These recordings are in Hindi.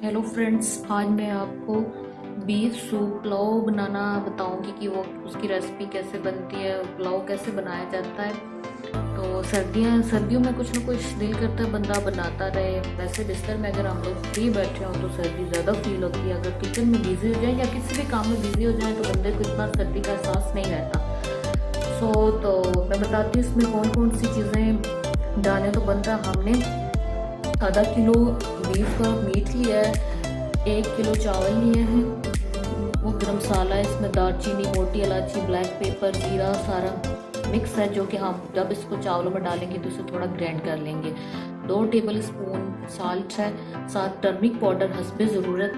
हेलो फ्रेंड्स, आज मैं आपको बीफ सूप पुलाव बनाना बताऊंगी कि वो उसकी रेसिपी कैसे बनती है, पुलाव कैसे बनाया जाता है। तो सर्दियों में कुछ ना कुछ दिल करता है बंदा बनाता रहे। वैसे बिस्तर में अगर हम लोग फ्री बैठे हों तो सर्दी ज़्यादा फील होती है। अगर किचन में बिजी हो जाए या किसी भी काम में बिजी हो जाए तो बंदे को इतना सर्दी का एहसास नहीं रहता। तो मैं बताती हूँ इसमें कौन कौन सी चीज़ें डालें। तो बनता हमने आधा किलो बीफ का मीट लिया है, 1 किलो चावल लिए हैं, वो गरम मसाला है, इसमें दालचीनी, मोटी इलायची, ब्लैक पेपर, जीरा सारा मिक्स है जो कि हम जब इसको चावलों में डालेंगे तो इसे थोड़ा ग्राइंड कर लेंगे। 2 टेबल स्पून साल्ट है, साथ टर्मरिक पाउडर हस्बे ज़रूरत।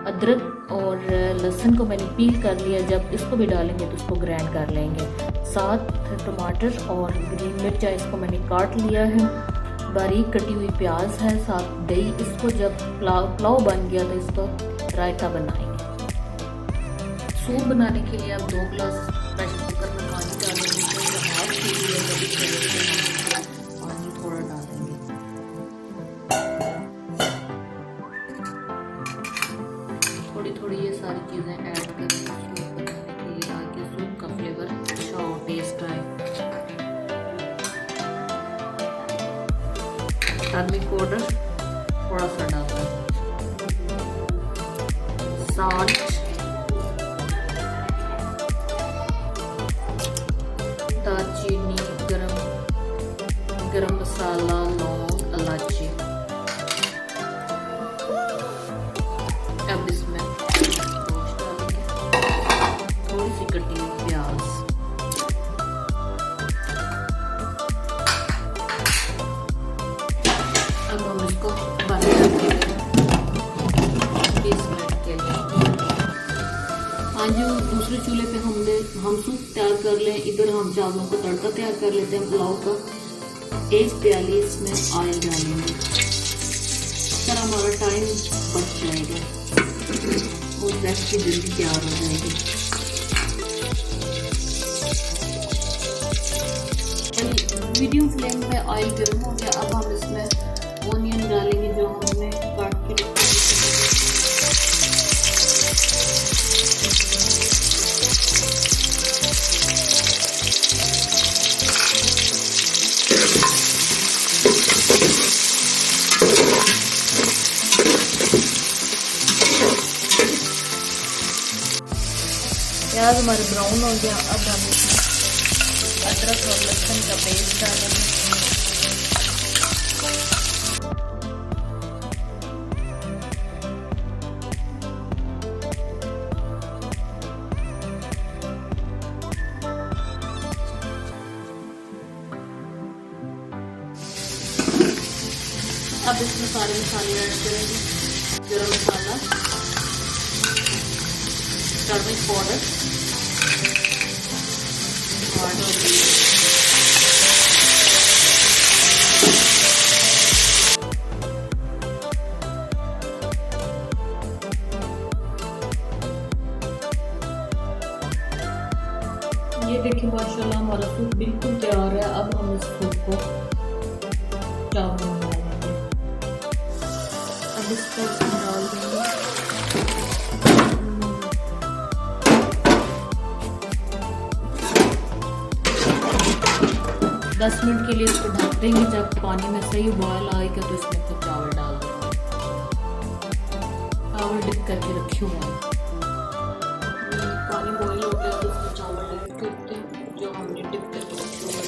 अदरक और लहसुन को मैंने पील कर लिया, जब इसको भी डालेंगे तो इसको ग्राइंड कर लेंगे। 7 टमाटर और ग्रीन मिर्चा इसको मैंने काट लिया है। बारीक कटी हुई प्याज है, साथ दही। इसको जब पुलाव बन गया तो इसको रायता बनाएंगे। सूप बनाने के लिए आप 2 गिलास प्रेशर कुकर में पानी डालेंगे। तो हाफ के लिए पानी थोड़ा डालेंगे। थोड़ी थोड़ी ये सारी चीज़ें ऐड करेंगे सूप बनाने के लिए, ताकि सूप का फ्लेवर अच्छा हो, टेस्ट आए। टर्मरिक पाउडर थोड़ा सा डालना, साल्ट, दालचीनी, गरम मसाला, लौंग, इलायची। अब इसमें गोश्त डालेंगे, थोड़ी सी कटी हुई प्याज, अब हम इसको बंद कर देंगे 20 मिनट के लिए। आज दूसरे चूल्हे पे हम सूप तैयार कर लें, इधर हम चावलों का तड़का तैयार कर लेते हैं पुलाव का। 1 प्याली इसमें ऑयल डालेंगे, इस तरह हमारा टाइम बच जाएगा और रेसिपी जल्दी तैयार हो जाएगी। मीडियम फ्लेम पे ऑयल गर्म हो गया। अब हम इसमें ऑनियन डालेंगे जो हमने काट के रखा है। प्याज हमारे ब्राउन हो गया। अब हम इसमें अदरक और लहसुन का पेस्ट डालेंगे। अब इसमें सारे मसाले ऐड करेंगे, गरम मसाला, टर्मरिक पाउडर, ये देखिए माशाल्लाह हमारा सूप बिल्कुल तैयार है। अब हम इस सूप को चावल में डालेंगे। अब इसको डाल देंगे। 10 मिनट के लिए इसको ढक देंगे। जब पानी में सही उबाल आएगा तो इसमें फिर चावल डाल देंगे। चावल डिप करके रखे हुए हैं, पानी बॉईल हो गया तो इसमें चावल ऐड करते हैं जो हमने डिप करके रखे हुए हैं।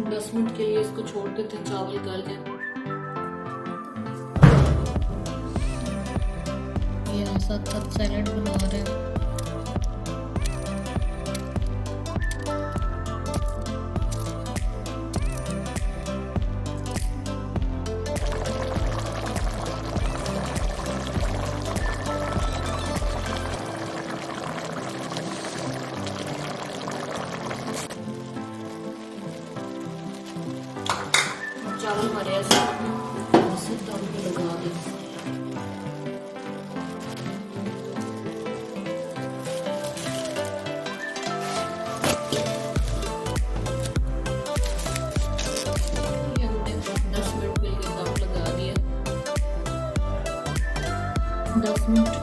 दस मिनट के लिए इसको छोड़ देते हैं, चावल गल जाए। यहाँ साथ सैलेड बना रहे हैं। चावल हमारे ऐसे दम पे लगा दें। ये हमने 10 मिनट के लिए दम लगा दिया। 10 मिनट